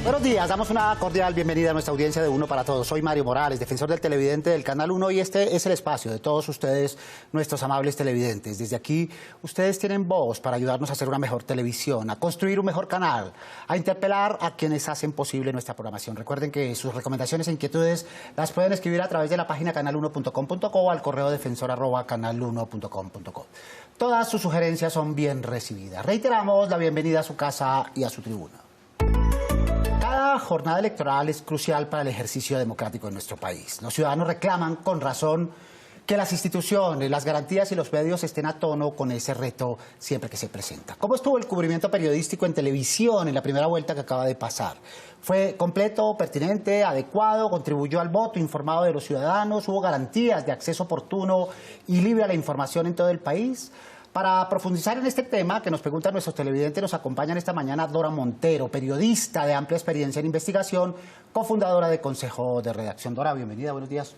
Buenos días, damos una cordial bienvenida a nuestra audiencia de Uno para Todos. Soy Mario Morales, defensor del televidente del Canal 1, y este es el espacio de todos ustedes, nuestros amables televidentes. Desde aquí, ustedes tienen voz para ayudarnos a hacer una mejor televisión, a construir un mejor canal, a interpelar a quienes hacen posible nuestra programación. Recuerden que sus recomendaciones e inquietudes las pueden escribir a través de la página canal1.com.co o al correo defensor@canal1.com.co. Todas sus sugerencias son bien recibidas. Reiteramos la bienvenida a su casa y a su tribuna. Cada jornada electoral es crucial para el ejercicio democrático de nuestro país. Los ciudadanos reclaman con razón que las instituciones, las garantías y los medios estén a tono con ese reto siempre que se presenta. ¿Cómo estuvo el cubrimiento periodístico en televisión en la primera vuelta que acaba de pasar? ¿Fue completo, pertinente, adecuado, contribuyó al voto informado de los ciudadanos? ¿Hubo garantías de acceso oportuno y libre a la información en todo el país? Para profundizar en este tema que nos preguntan nuestros televidentes, nos acompañan esta mañana Dora Montero, periodista de amplia experiencia en investigación, cofundadora de Consejo de Redacción. Dora, bienvenida, buenos días.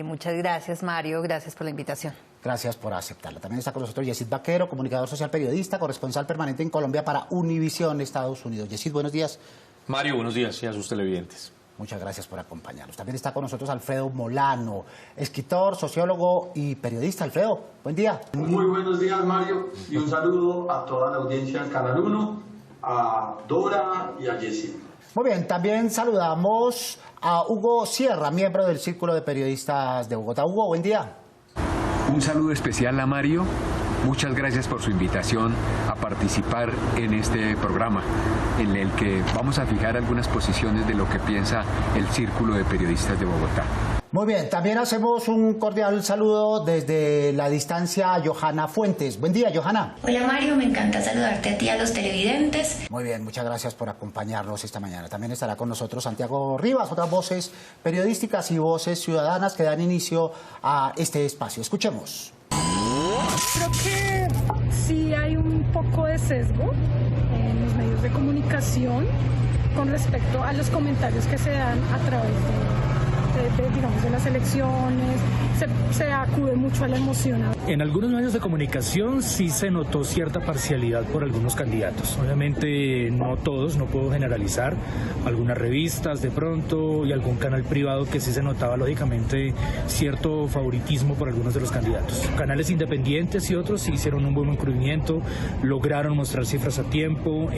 Muchas gracias, Mario, gracias por la invitación. Gracias por aceptarla. También está con nosotros Yesid Vaquero, comunicador social periodista, corresponsal permanente en Colombia para Univisión, Estados Unidos. Yesid, buenos días. Mario, buenos días y a sus televidentes. Muchas gracias por acompañarnos. También está con nosotros Alfredo Molano, escritor, sociólogo y periodista. Alfredo, buen día. Muy buenos días, Mario, y un saludo a toda la audiencia del Canal 1, a Dora y a Yesid. Muy bien, también saludamos a Hugo Sierra, miembro del Círculo de Periodistas de Bogotá. Hugo, buen día. Un saludo especial a Mario. Muchas gracias por su invitación a participar en este programa, en el que vamos a fijar algunas posiciones de lo que piensa el Círculo de Periodistas de Bogotá. Muy bien, también hacemos un cordial saludo desde la distancia a Johanna Fuentes. Buen día, Johanna. Hola, Mario, me encanta saludarte a ti y a los televidentes. Muy bien, muchas gracias por acompañarnos esta mañana. También estará con nosotros Santiago Rivas, otras voces periodísticas y voces ciudadanas que dan inicio a este espacio. Escuchemos. Creo que sí hay un poco de sesgo en los medios de comunicación con respecto a los comentarios que se dan a través digamos, de las elecciones. Se acude mucho a la emoción. En algunos medios de comunicación sí se notó cierta parcialidad por algunos candidatos. Obviamente no todos, no puedo generalizar. Algunas revistas de pronto y algún canal privado que sí se notaba lógicamente cierto favoritismo por algunos de los candidatos. Canales independientes y otros sí hicieron un buen cubrimiento, lograron mostrar cifras a tiempo,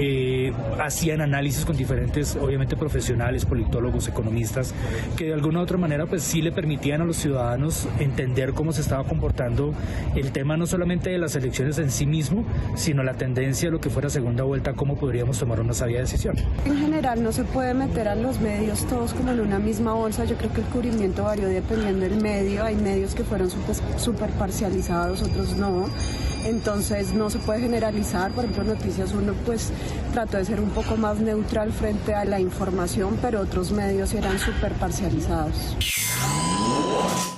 hacían análisis con diferentes, obviamente profesionales, politólogos, economistas, que de alguna u otra manera pues sí le permitían a los ciudadanos entender cómo se estaba comportando el tema no solamente de las elecciones en sí mismo, sino la tendencia a lo que fuera segunda vuelta, cómo podríamos tomar una sabia decisión. En general no se puede meter a los medios todos como en una misma bolsa. Yo creo que el cubrimiento varió dependiendo del medio. Hay medios que fueron súper parcializados, otros no. Entonces no se puede generalizar. Por ejemplo, Noticias 1 pues trató de ser un poco más neutral frente a la información, pero otros medios eran súper parcializados.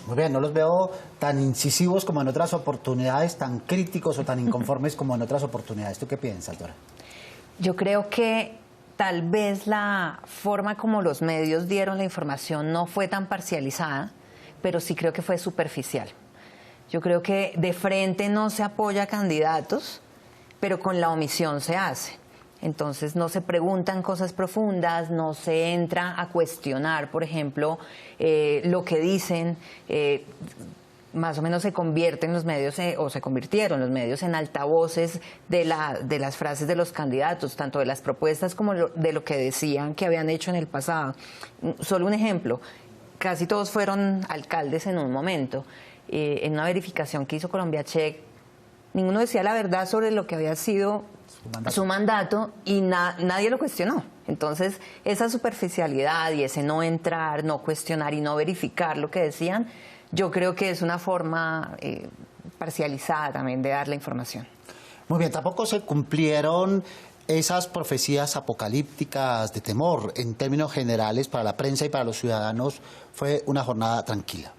Muy bien, no los veo tan incisivos como en otras oportunidades, tan críticos o tan inconformes como en otras oportunidades. ¿Tú qué piensas, Dora? Yo creo que tal vez la forma como los medios dieron la información no fue tan parcializada, pero sí creo que fue superficial. Yo creo que de frente no se apoya a candidatos, pero con la omisión se hace. Entonces no se preguntan cosas profundas, no se entra a cuestionar, por ejemplo, lo que dicen. Más o menos se convierten los medios, o se convirtieron los medios en altavoces de las frases de los candidatos, tanto de las propuestas como de lo que decían que habían hecho en el pasado. Solo un ejemplo, casi todos fueron alcaldes en un momento. En una verificación que hizo Colombia Check, ninguno decía la verdad sobre lo que había sido su mandato y nadie lo cuestionó. Entonces, esa superficialidad y ese no entrar, no cuestionar y no verificar lo que decían, yo creo que es una forma parcializada también de dar la información. Muy bien, tampoco se cumplieron esas profecías apocalípticas de temor. En términos generales, para la prensa y para los ciudadanos, fue una jornada tranquila.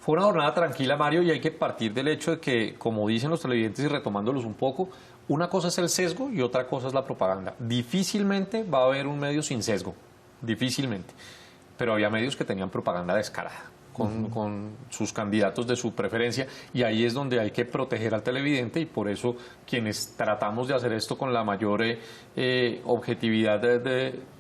Fue una jornada tranquila, Mario, y hay que partir del hecho de que, como dicen los televidentes y retomándolos un poco, una cosa es el sesgo y otra cosa es la propaganda. Difícilmente va a haber un medio sin sesgo, difícilmente. Pero había medios que tenían propaganda descarada con sus candidatos de su preferencia, y ahí es donde hay que proteger al televidente, y por eso quienes tratamos de hacer esto con la mayor objetividad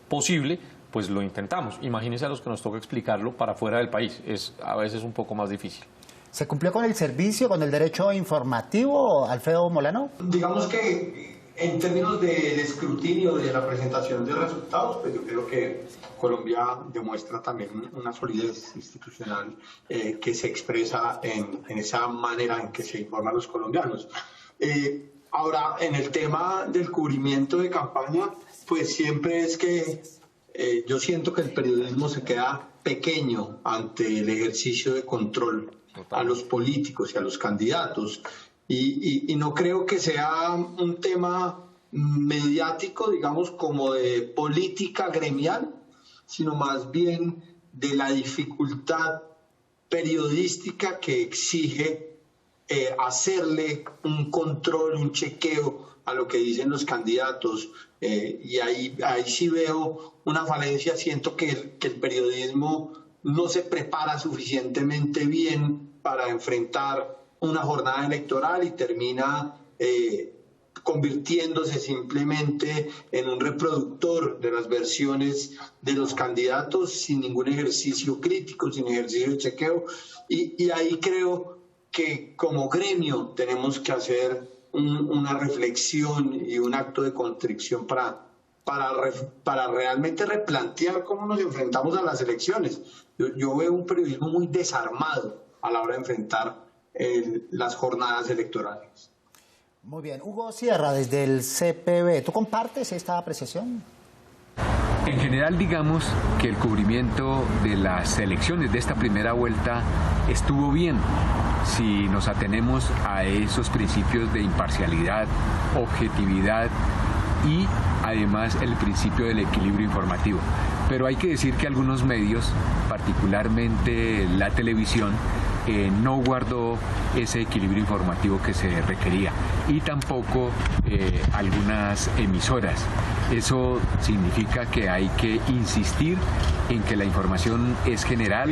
posible, pues lo intentamos. Imagínense a los que nos toca explicarlo para fuera del país. Es a veces un poco más difícil. ¿Se cumplió con el servicio, con el derecho informativo, Alfredo Molano? Digamos que en términos del escrutinio de la presentación de resultados, pues yo creo que Colombia demuestra también una solidez institucional que se expresa en esa manera en que se informan los colombianos. Ahora, en el tema del cubrimiento de campaña, pues siempre es que yo siento que el periodismo se queda pequeño ante el ejercicio de control a los políticos y a los candidatos. Y no creo que sea un tema mediático, digamos, como de política gremial, sino más bien de la dificultad periodística que exige hacerle un control, un chequeo a lo que dicen los candidatos. Y ahí sí veo una falencia. Siento que el periodismo no se prepara suficientemente bien para enfrentar una jornada electoral y termina convirtiéndose simplemente en un reproductor de las versiones de los candidatos sin ningún ejercicio crítico, sin ejercicio de chequeo. Y ahí creo que como gremio tenemos que hacer una reflexión y un acto de contrición para realmente replantear cómo nos enfrentamos a las elecciones. Yo veo un periodismo muy desarmado a la hora de enfrentar las jornadas electorales. Muy bien. Hugo Sierra, desde el CPB, ¿tú compartes esta apreciación? En general, digamos que el cubrimiento de las elecciones de esta primera vuelta estuvo bien, si nos atenemos a esos principios de imparcialidad, objetividad y además el principio del equilibrio informativo. Pero hay que decir que algunos medios, particularmente la televisión, no guardó ese equilibrio informativo que se requería, y tampoco algunas emisoras. Eso significa que hay que insistir en que la información es general,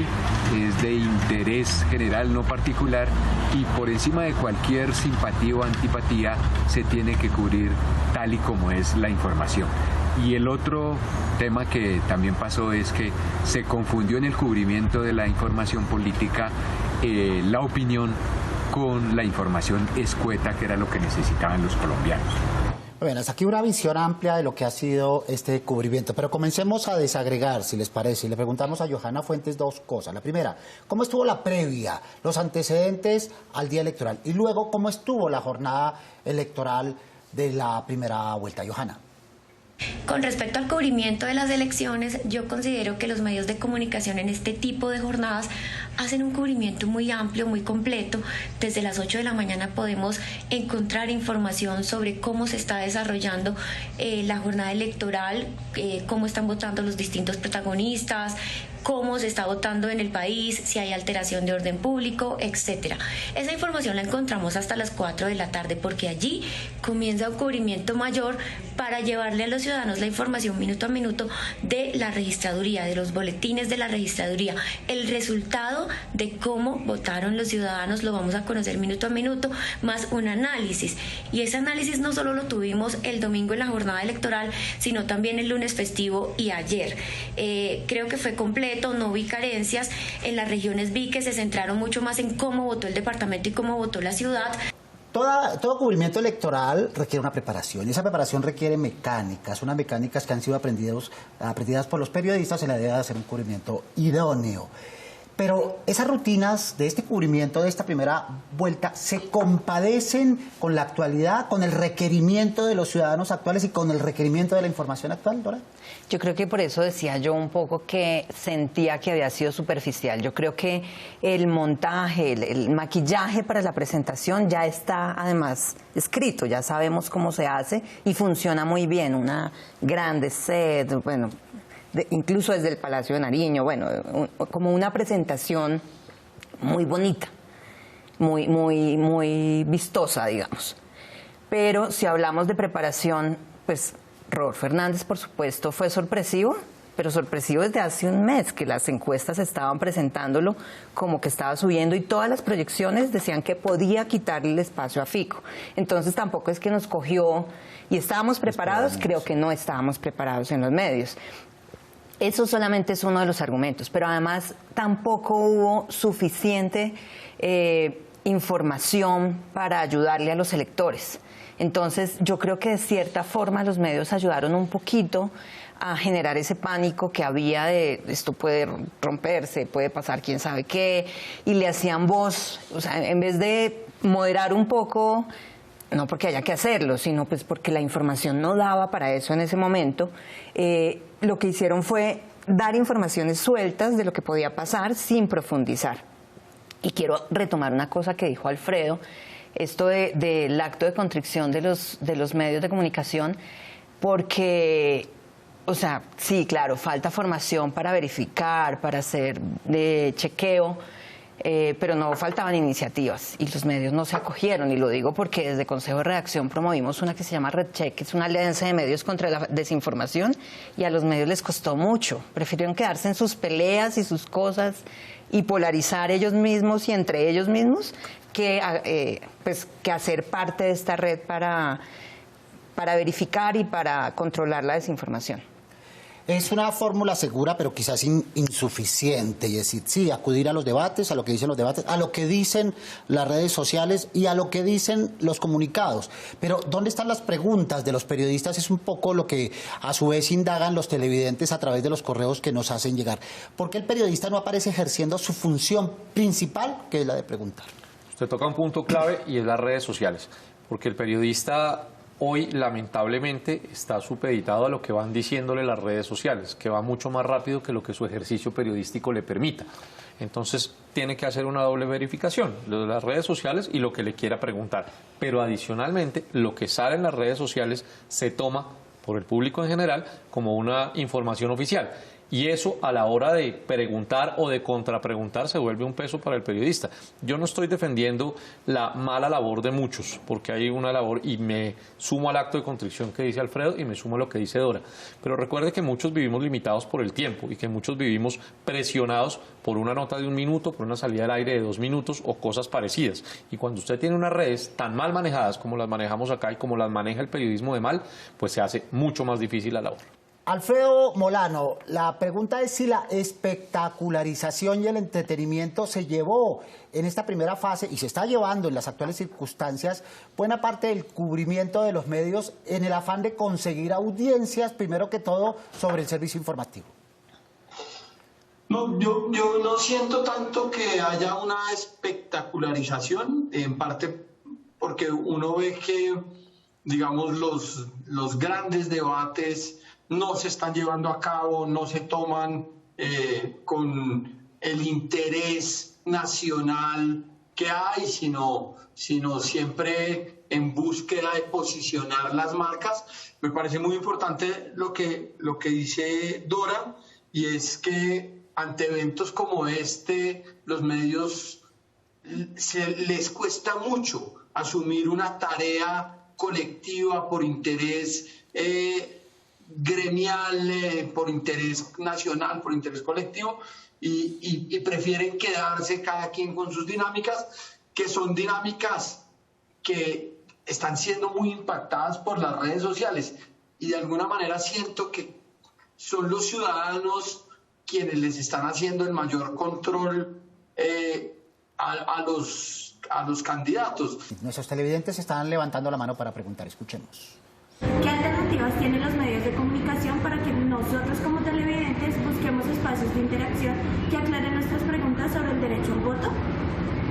es de interés general, no particular, y por encima de cualquier simpatía o antipatía se tiene que cubrir tal y como es la información. Y el otro tema que también pasó es que se confundió en el cubrimiento de la información política la opinión con la información escueta, que era lo que necesitaban los colombianos. Bueno, hasta aquí una visión amplia de lo que ha sido este cubrimiento, pero comencemos a desagregar, si les parece, y le preguntamos a Johanna Fuentes dos cosas. La primera, ¿cómo estuvo la previa, los antecedentes al día electoral? Y luego, ¿cómo estuvo la jornada electoral de la primera vuelta? Johanna. Con respecto al cubrimiento de las elecciones, yo considero que los medios de comunicación en este tipo de jornadas hacen un cubrimiento muy amplio, muy completo. Desde las 8 de la mañana podemos encontrar información sobre cómo se está desarrollando la jornada electoral, cómo están votando los distintos protagonistas, cómo se está votando en el país, si hay alteración de orden público, etcétera. Esa información la encontramos hasta las 4 de la tarde, porque allí comienza un cubrimiento mayor para llevarle a los ciudadanos la información minuto a minuto de la registraduría, de los boletines de la registraduría. El resultado de cómo votaron los ciudadanos lo vamos a conocer minuto a minuto, más un análisis. Y ese análisis no solo lo tuvimos el domingo en la jornada electoral, sino también el lunes festivo y ayer. Creo que fue completo. No vi carencias. En las regiones vi que se centraron mucho más en cómo votó el departamento y cómo votó la ciudad. Todo cubrimiento electoral requiere una preparación, y esa preparación requiere mecánicas, unas mecánicas que han sido aprendidas por los periodistas en la idea de hacer un cubrimiento idóneo. Pero esas rutinas de este cubrimiento, de esta primera vuelta, ¿se compadecen con la actualidad, con el requerimiento de los ciudadanos actuales y con el requerimiento de la información actual, Dora? Yo creo que por eso decía yo un poco que sentía que había sido superficial. Yo creo que el montaje, el maquillaje para la presentación ya está además escrito, ya sabemos cómo se hace y funciona muy bien. Una grande set, bueno, incluso desde el Palacio de Nariño, bueno, como una presentación muy bonita, muy vistosa, digamos. Pero si hablamos de preparación, pues Rodolfo Hernández, por supuesto, fue sorpresivo, pero sorpresivo desde hace un mes, que las encuestas estaban presentándolo como que estaba subiendo y todas las proyecciones decían que podía quitarle el espacio a Fico. Entonces tampoco es que nos cogió y estábamos preparados, creo que no estábamos preparados en los medios. Eso solamente es uno de los argumentos, pero además tampoco hubo suficiente información para ayudarle a los electores. Entonces, yo creo que de cierta forma los medios ayudaron un poquito a generar ese pánico que había de esto puede romperse, puede pasar quién sabe qué, y le hacían voz, o sea, en vez de moderar un poco, no porque haya que hacerlo, sino pues porque la información no daba para eso en ese momento, lo que hicieron fue dar informaciones sueltas de lo que podía pasar sin profundizar. Y quiero retomar una cosa que dijo Alfredo, esto del acto de contrición de los medios de comunicación, porque, o sea, sí, claro, falta formación para verificar, para hacer chequeo, pero no faltaban iniciativas y los medios no se acogieron, y lo digo porque desde Consejo de Redacción promovimos una que se llama RedCheck, que es una alianza de medios contra la desinformación, y a los medios les costó mucho, prefirieron quedarse en sus peleas y sus cosas y polarizar ellos mismos y entre ellos mismos que hacer parte de esta red para verificar y para controlar la desinformación. Es una fórmula segura, pero quizás insuficiente. Y es decir, sí, acudir a los debates, a lo que dicen los debates, a lo que dicen las redes sociales y a lo que dicen los comunicados. Pero ¿dónde están las preguntas de los periodistas? Es un poco lo que a su vez indagan los televidentes a través de los correos que nos hacen llegar. ¿Por qué el periodista no aparece ejerciendo su función principal, que es la de preguntar? Usted toca un punto clave y es las redes sociales. Porque el periodista hoy, lamentablemente, está supeditado a lo que van diciéndole las redes sociales, que va mucho más rápido que lo que su ejercicio periodístico le permita. Entonces, tiene que hacer una doble verificación, lo de las redes sociales y lo que le quiera preguntar. Pero adicionalmente, lo que sale en las redes sociales se toma por el público en general como una información oficial. Y eso a la hora de preguntar o de contrapreguntar se vuelve un peso para el periodista. Yo no estoy defendiendo la mala labor de muchos, porque hay una labor, y me sumo al acto de contrición que dice Alfredo y me sumo a lo que dice Dora. Pero recuerde que muchos vivimos limitados por el tiempo y que muchos vivimos presionados por una nota de 1 minuto, por una salida al aire de 2 minutos o cosas parecidas. Y cuando usted tiene unas redes tan mal manejadas como las manejamos acá y como las maneja el periodismo de mal, pues se hace mucho más difícil la labor. Alfredo Molano, la pregunta es si la espectacularización y el entretenimiento se llevó en esta primera fase y se está llevando en las actuales circunstancias buena parte del cubrimiento de los medios en el afán de conseguir audiencias, primero que todo, sobre el servicio informativo. No, yo no siento tanto que haya una espectacularización, en parte porque uno ve que, digamos, los grandes debates no se están llevando a cabo, no se toman con el interés nacional que hay, sino siempre en búsqueda de posicionar las marcas. Me parece muy importante lo que dice Dora, y es que ante eventos como este, los medios les cuesta mucho asumir una tarea colectiva por interés gremial, por interés nacional, por interés colectivo, y prefieren quedarse cada quien con sus dinámicas, que son dinámicas que están siendo muy impactadas por las redes sociales, y de alguna manera siento que son los ciudadanos quienes les están haciendo el mayor control a los candidatos. Nuestros televidentes están levantando la mano para preguntar, escuchemos. ¿Qué alternativas tienen los medios de comunicación para que nosotros como televidentes busquemos espacios de interacción que aclaren nuestras preguntas sobre el derecho al voto?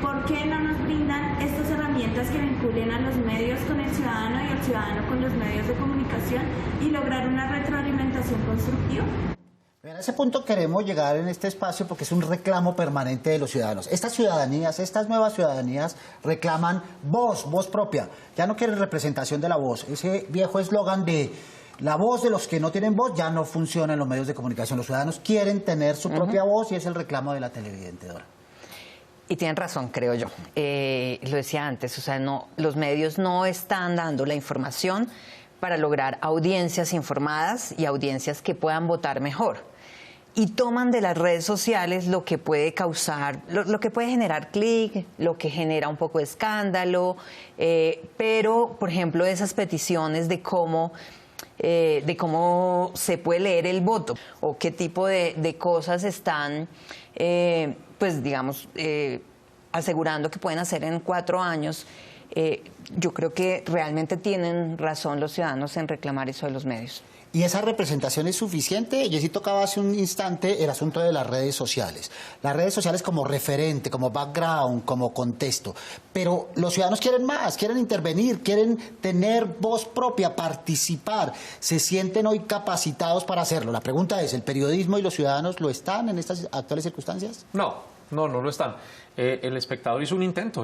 ¿Por qué no nos brindan estas herramientas que vinculen a los medios con el ciudadano y al ciudadano con los medios de comunicación y lograr una retroalimentación constructiva? A ese punto queremos llegar en este espacio porque es un reclamo permanente de los ciudadanos. Estas nuevas ciudadanías reclaman voz propia. Ya no quieren representación de la voz. Ese viejo eslogan de la voz de los que no tienen voz ya no funciona en los medios de comunicación. Los ciudadanos quieren tener su propia voz y es el reclamo de la televidente, Dora. Y tienen razón, creo yo. Lo decía antes, o sea, los medios no están dando la información para lograr audiencias informadas y audiencias que puedan votar mejor. Y toman de las redes sociales lo que puede causar, lo que puede generar clic, lo que genera un poco de escándalo, pero, por ejemplo, esas peticiones de cómo de cómo se puede leer el voto o qué tipo de cosas están, pues digamos, asegurando que pueden hacer en 4 años. Yo creo que realmente tienen razón los ciudadanos en reclamar eso de los medios. ¿Y esa representación es suficiente? Jessy tocaba hace un instante el asunto de las redes sociales. Las redes sociales como referente, como background, como contexto. Pero los ciudadanos quieren más, quieren intervenir, quieren tener voz propia, participar. ¿Se sienten hoy capacitados para hacerlo? La pregunta es, ¿el periodismo y los ciudadanos lo están en estas actuales circunstancias? No lo están. El espectador hizo un intento,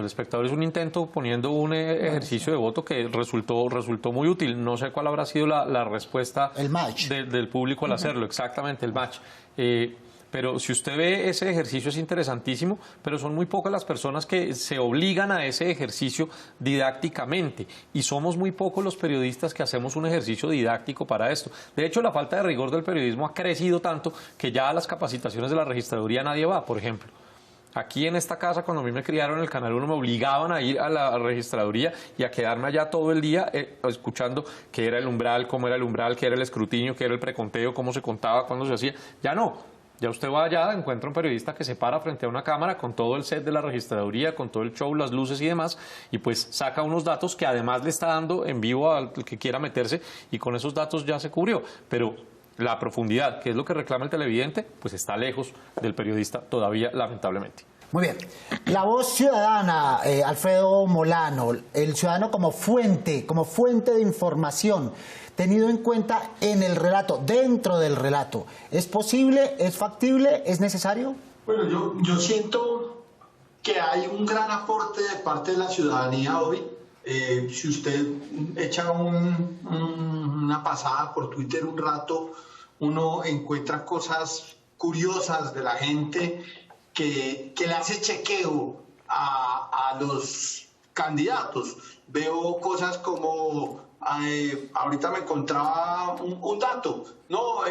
poniendo un ejercicio de voto que resultó muy útil. No sé cuál habrá sido la respuesta del público al hacerlo, exactamente, el match. Pero si usted ve ese ejercicio es interesantísimo, pero son muy pocas las personas que se obligan a ese ejercicio didácticamente y somos muy pocos los periodistas que hacemos un ejercicio didáctico para esto. De hecho, la falta de rigor del periodismo ha crecido tanto que ya a las capacitaciones de la registraduría nadie va, por ejemplo. Aquí en esta casa, cuando a mí me criaron en el Canal 1, me obligaban a ir a la registraduría y a quedarme allá todo el día escuchando qué era el umbral, cómo era el umbral, qué era el escrutinio, qué era el preconteo, cómo se contaba, cuándo se hacía. Ya no. Ya usted va allá, encuentra un periodista que se para frente a una cámara con todo el set de la registraduría, con todo el show, las luces y demás, y pues saca unos datos que además le está dando en vivo al que quiera meterse, y con esos datos ya se cubrió. Pero la profundidad, que es lo que reclama el televidente, pues está lejos del periodista todavía, lamentablemente. Muy bien. La voz ciudadana, Alfredo Molano, el ciudadano como fuente de información, tenido en cuenta en el relato, dentro del relato, ¿es posible, es factible, es necesario? Bueno, yo siento que hay un gran aporte de parte de la ciudadanía hoy. Si usted echa una pasada por Twitter un rato, uno encuentra cosas curiosas de la gente que le hace chequeo a los candidatos. Veo cosas como, ahorita me encontraba un dato, ¿no?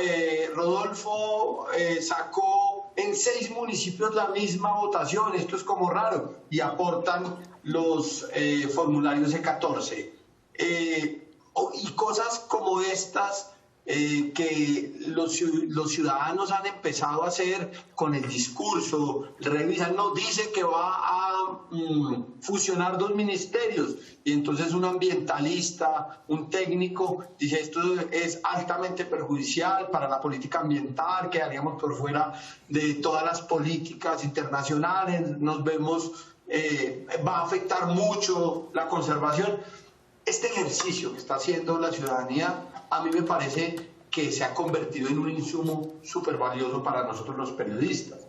Rodolfo sacó en 6 municipios la misma votación, esto es como raro, y aportan los formularios E14. Y cosas como estas que los ciudadanos han empezado a hacer con el discurso, revisan, no, dice que va a fusionar 2 ministerios, y entonces un ambientalista, un técnico, dice esto es altamente perjudicial para la política ambiental, quedaríamos por fuera de todas las políticas internacionales, nos vemos, va a afectar mucho la conservación. Este ejercicio que está haciendo la ciudadanía a mí me parece que se ha convertido en un insumo súper valioso para nosotros los periodistas.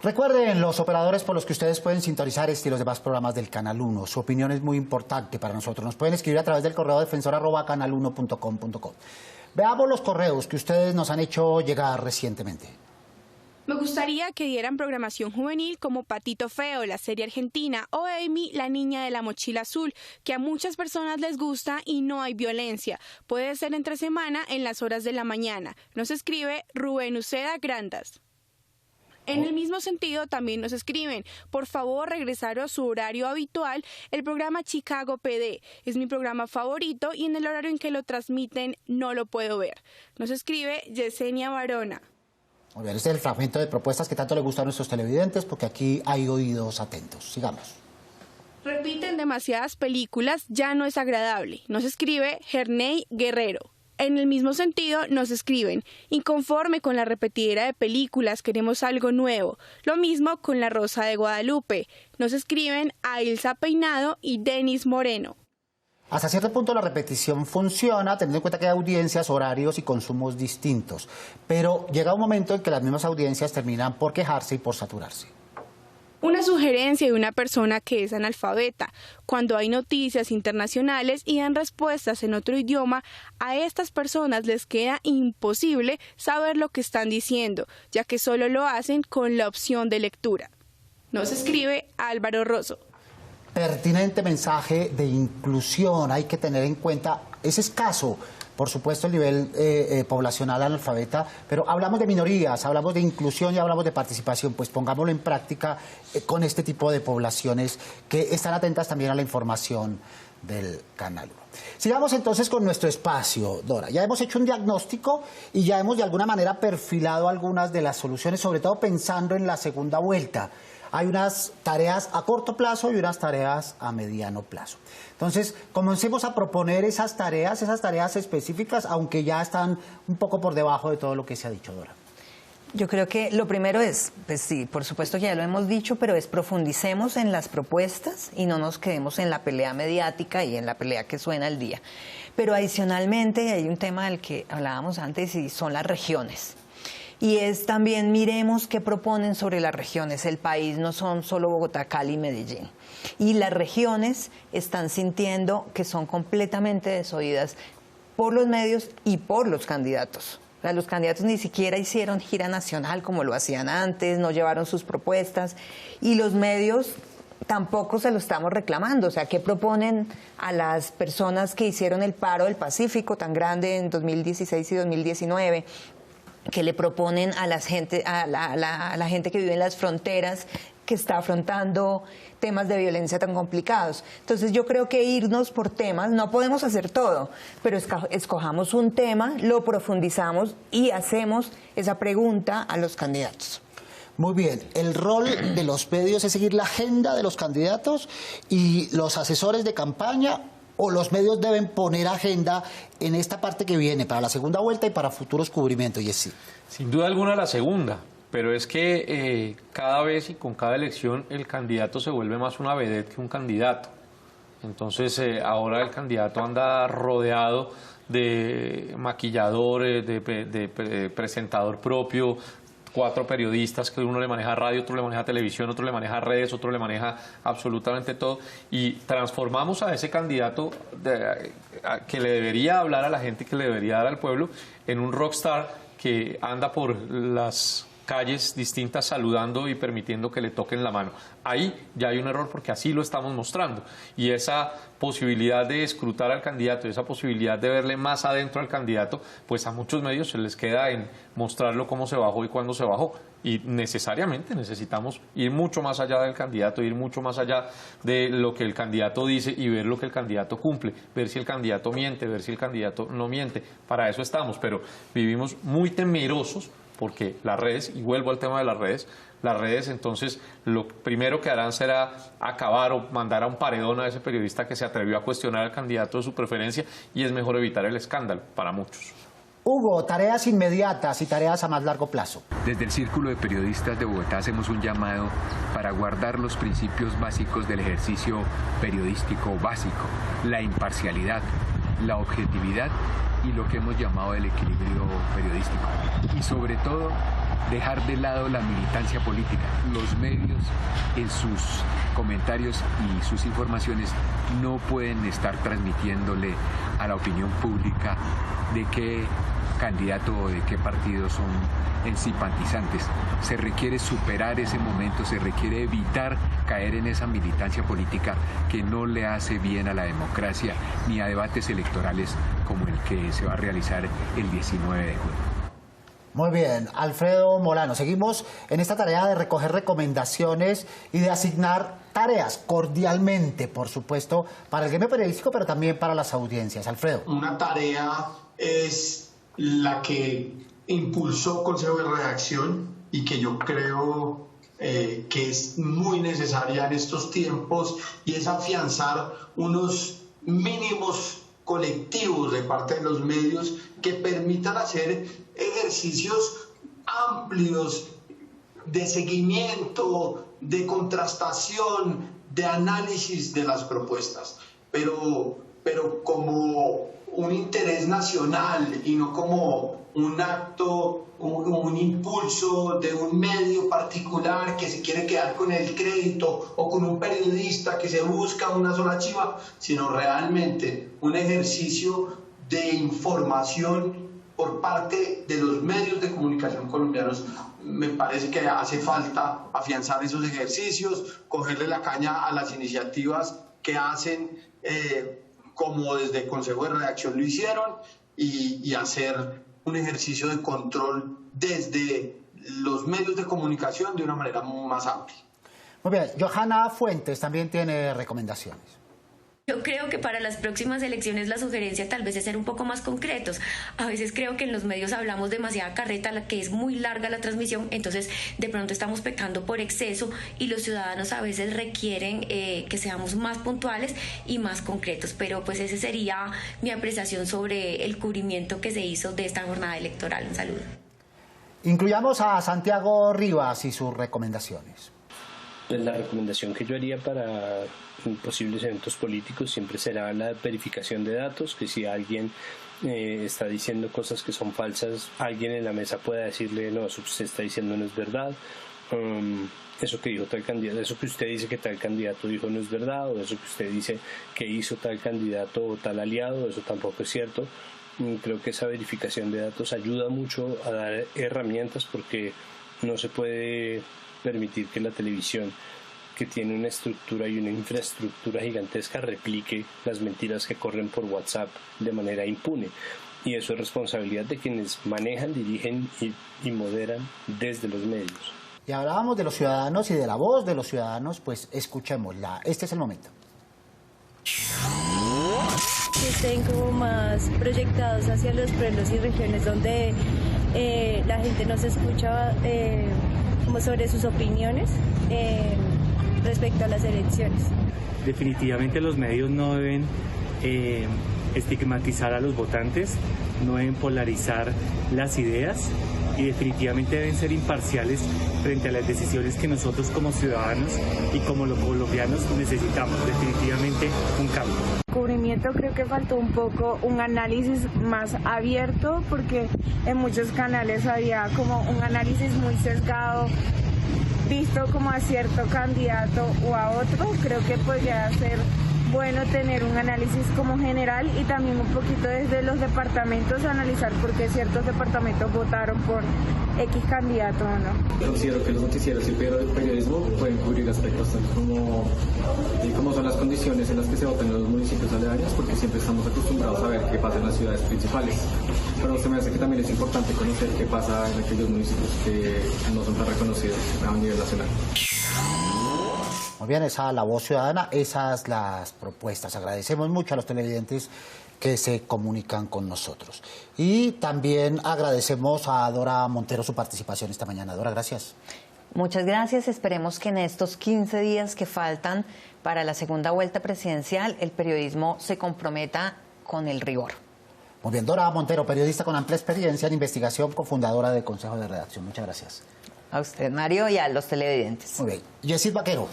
Recuerden los operadores por los que ustedes pueden sintonizar este y los demás programas del Canal 1. Su opinión es muy importante para nosotros. Nos pueden escribir a través del correo defensor@canal1.com.co. Veamos los correos que ustedes nos han hecho llegar recientemente. Me gustaría que dieran programación juvenil como Patito Feo, la serie argentina, o Amy, la niña de la mochila azul, que a muchas personas les gusta y no hay violencia. Puede ser entre semana en las horas de la mañana. Nos escribe Rubén Uceda Grandas. En el mismo sentido, también nos escriben, por favor, regresar a su horario habitual el programa Chicago PD. Es mi programa favorito y en el horario en que lo transmiten no lo puedo ver. Nos escribe Yesenia Barona. Muy bien, este es el fragmento de propuestas que tanto le gustan a nuestros televidentes, porque aquí hay oídos atentos. Sigamos. Repiten demasiadas películas, ya no es agradable. Nos escribe Herney Guerrero. En el mismo sentido, nos escriben, inconforme con la repetidera de películas, queremos algo nuevo. Lo mismo con La Rosa de Guadalupe. Nos escriben a Ilsa Peinado y Denis Moreno. Hasta cierto punto la repetición funciona, teniendo en cuenta que hay audiencias, horarios y consumos distintos. Pero llega un momento en que las mismas audiencias terminan por quejarse y por saturarse. Una sugerencia de una persona que es analfabeta. Cuando hay noticias internacionales y dan respuestas en otro idioma, a estas personas les queda imposible saber lo que están diciendo, ya que solo lo hacen con la opción de lectura. Nos escribe Álvaro Rosso. Pertinente mensaje de inclusión, hay que tener en cuenta, es escaso, por supuesto, el nivel poblacional analfabeta, pero hablamos de minorías, hablamos de inclusión y hablamos de participación, pues pongámoslo en práctica con este tipo de poblaciones que están atentas también a la información del Canal 1. Sigamos entonces con nuestro espacio, Dora. Ya hemos hecho un diagnóstico y ya hemos de alguna manera perfilado algunas de las soluciones, sobre todo pensando en la segunda vuelta. Hay unas tareas a corto plazo y unas tareas a mediano plazo. Entonces, comencemos a proponer esas tareas específicas, aunque ya están un poco por debajo de todo lo que se ha dicho, Dora. Yo creo que lo primero es, pues sí, por supuesto que ya lo hemos dicho, pero es profundicemos en las propuestas y no nos quedemos en la pelea mediática y en la pelea que suena al día. Pero adicionalmente hay un tema del que hablábamos antes y son las regiones. Y es también, miremos qué proponen sobre las regiones. El país no son solo Bogotá, Cali y Medellín. Y las regiones están sintiendo que son completamente desoídas por los medios y por los candidatos. O sea, los candidatos ni siquiera hicieron gira nacional como lo hacían antes, no llevaron sus propuestas. Y los medios tampoco se lo estamos reclamando. O sea, ¿qué proponen a las personas que hicieron el paro del Pacífico tan grande en 2016 y 2019? Que le proponen a la gente que vive en las fronteras, que está afrontando temas de violencia tan complicados. Entonces yo creo que irnos por temas, no podemos hacer todo, pero escojamos un tema, lo profundizamos y hacemos esa pregunta a los candidatos. Muy bien, el rol de los medios es seguir la agenda de los candidatos y los asesores de campaña, o los medios deben poner agenda en esta parte que viene para la segunda vuelta y para futuros cubrimientos, Jessy. Sin duda alguna la segunda, pero es que cada vez y con cada elección el candidato se vuelve más una vedette que un candidato. Entonces ahora el candidato anda rodeado de maquilladores, de presentador propio, 4 periodistas, que uno le maneja radio, otro le maneja televisión, otro le maneja redes, otro le maneja absolutamente todo, y transformamos a ese candidato que le debería hablar a la gente, que le debería dar al pueblo, en un rockstar que anda por las calles distintas saludando y permitiendo que le toquen la mano. Ahí ya hay un error porque así lo estamos mostrando. Y esa posibilidad de escrutar al candidato, esa posibilidad de verle más adentro al candidato, pues a muchos medios se les queda en mostrarlo cómo se bajó y cuándo se bajó. Y necesariamente necesitamos ir mucho más allá del candidato, ir mucho más allá de lo que el candidato dice y ver lo que el candidato cumple, ver si el candidato miente, ver si el candidato no miente. Para eso estamos, pero vivimos muy temerosos porque las redes, y vuelvo al tema de las redes entonces lo primero que harán será acabar o mandar a un paredón a ese periodista que se atrevió a cuestionar al candidato de su preferencia, y es mejor evitar el escándalo para muchos. Hugo, tareas inmediatas y tareas a más largo plazo. Desde el Círculo de Periodistas de Bogotá hacemos un llamado para guardar los principios básicos del ejercicio periodístico básico, la imparcialidad, la objetividad y lo que hemos llamado el equilibrio periodístico. Y sobre todo, dejar de lado la militancia política. Los medios en sus comentarios y sus informaciones no pueden estar transmitiéndole a la opinión pública de qué candidato o de qué partido son simpatizantes. Se requiere superar ese momento, se requiere evitar caer en esa militancia política que no le hace bien a la democracia ni a debates electorales como el que se va a realizar el 19 de junio. Muy bien, Alfredo Molano, seguimos en esta tarea de recoger recomendaciones y de asignar tareas cordialmente, por supuesto, para el gremio periodístico, pero también para las audiencias. Alfredo. Una tarea es la que impulsó Consejo de Redacción y que yo creo que es muy necesaria en estos tiempos, y es afianzar unos mínimos colectivos de parte de los medios que permitan hacer ejercicios amplios de seguimiento, de contrastación, de análisis de las propuestas, pero como un interés nacional y no como un acto, un impulso de un medio particular que se quiere quedar con el crédito, o con un periodista que se busca una sola chiva, sino realmente un ejercicio de información por parte de los medios de comunicación colombianos. Me parece que hace falta afianzar esos ejercicios, cogerle la caña a las iniciativas que hacen, como desde Consejo de Redacción lo hicieron, y hacer un ejercicio de control desde los medios de comunicación de una manera más amplia. Muy bien, Johanna Fuentes también tiene recomendaciones. Yo creo que para las próximas elecciones la sugerencia tal vez es ser un poco más concretos. A veces creo que en los medios hablamos demasiada carreta, que es muy larga la transmisión, entonces de pronto estamos pecando por exceso y los ciudadanos a veces requieren que seamos más puntuales y más concretos. Pero pues esa sería mi apreciación sobre el cubrimiento que se hizo de esta jornada electoral. Un saludo. Incluyamos a Santiago Rivas y sus recomendaciones. Pues la recomendación que yo haría para posibles eventos políticos siempre será la verificación de datos, que si alguien está diciendo cosas que son falsas, alguien en la mesa pueda decirle, no, eso que usted está diciendo no es verdad, eso que dijo tal candidato, eso que usted dice que tal candidato dijo no es verdad, o eso que usted dice que hizo tal candidato o tal aliado, eso tampoco es cierto. Creo que esa verificación de datos ayuda mucho a dar herramientas, porque no se puede permitir que la televisión, que tiene una estructura y una infraestructura gigantesca, replique las mentiras que corren por WhatsApp de manera impune. Y eso es responsabilidad de quienes manejan, dirigen y moderan desde los medios. Y hablábamos de los ciudadanos y de la voz de los ciudadanos, pues escuchémosla. Este es el momento. Que estén como más proyectados hacia los pueblos y regiones donde la gente nos escucha como sobre sus opiniones respecto a las elecciones. Definitivamente los medios no deben estigmatizar a los votantes, no deben polarizar las ideas y definitivamente deben ser imparciales frente a las decisiones que nosotros como ciudadanos y como los colombianos necesitamos. Definitivamente un cambio. Cubrimiento, creo que faltó un poco un análisis más abierto, porque en muchos canales había como un análisis muy sesgado, visto como a cierto candidato o a otro. Creo que podría ser bueno tener un análisis como general y también un poquito desde los departamentos analizar por qué ciertos departamentos votaron por X candidato o no. Considero que los noticieros y el periodismo pueden cubrir aspectos como son las condiciones en las que se votan en los municipios aledaños, porque siempre estamos acostumbrados a ver qué pasa en las ciudades principales. Pero se me hace que también es importante conocer qué pasa en aquellos municipios que no son tan reconocidos a nivel nacional. Muy bien, esa es la voz ciudadana, esas las propuestas. Agradecemos mucho a los televidentes que se comunican con nosotros. Y también agradecemos a Dora Montero su participación esta mañana. Dora, gracias. Muchas gracias. Esperemos que en estos 15 días que faltan para la segunda vuelta presidencial, el periodismo se comprometa con el rigor. Muy bien, Dora Montero, periodista con amplia experiencia en investigación, cofundadora del Consejo de Redacción. Muchas gracias. A usted, Mario, y a los televidentes. Muy bien. Yesid Vaquero.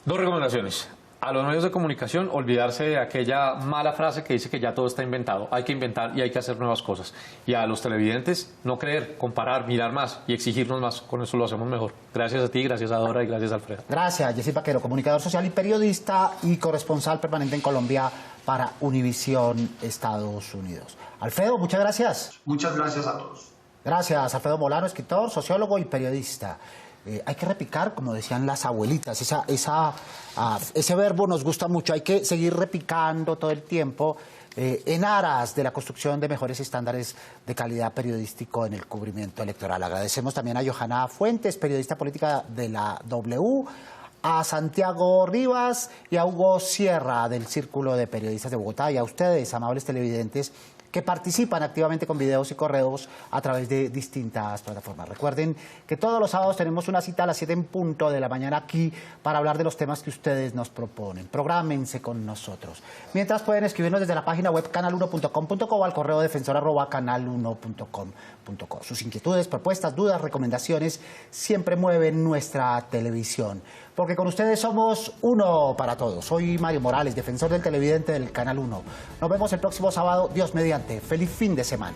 Dos recomendaciones. A los medios de comunicación, olvidarse de aquella mala frase que dice que ya todo está inventado. Hay que inventar y hay que hacer nuevas cosas. Y a los televidentes, no creer, comparar, mirar más y exigirnos más. Con eso lo hacemos mejor. Gracias a ti, gracias a Dora y gracias a Alfredo. Gracias, Yesid Vaquero, comunicador social y periodista y corresponsal permanente en Colombia para Univisión, Estados Unidos. Alfredo, muchas gracias. Muchas gracias a todos. Gracias, Alfredo Molano, escritor, sociólogo y periodista. Hay que repicar, como decían las abuelitas, ese verbo nos gusta mucho, hay que seguir repicando todo el tiempo en aras de la construcción de mejores estándares de calidad periodístico en el cubrimiento electoral. Agradecemos también a Johanna Fuentes, periodista política de la W, a Santiago Rivas y a Hugo Sierra del Círculo de Periodistas de Bogotá, y a ustedes, amables televidentes, que participan activamente con videos y correos a través de distintas plataformas. Recuerden que todos los sábados tenemos una cita a las 7 en punto de la mañana aquí para hablar de los temas que ustedes nos proponen. Prográmense con nosotros. Mientras pueden escribirnos desde la página web canal1.com.co o al correo defensor@canal1.com.co. Sus inquietudes, propuestas, dudas, recomendaciones siempre mueven nuestra televisión. Porque con ustedes somos uno para todos. Soy Mario Morales, defensor del televidente del Canal 1. Nos vemos el próximo sábado, Dios mediante. Feliz fin de semana.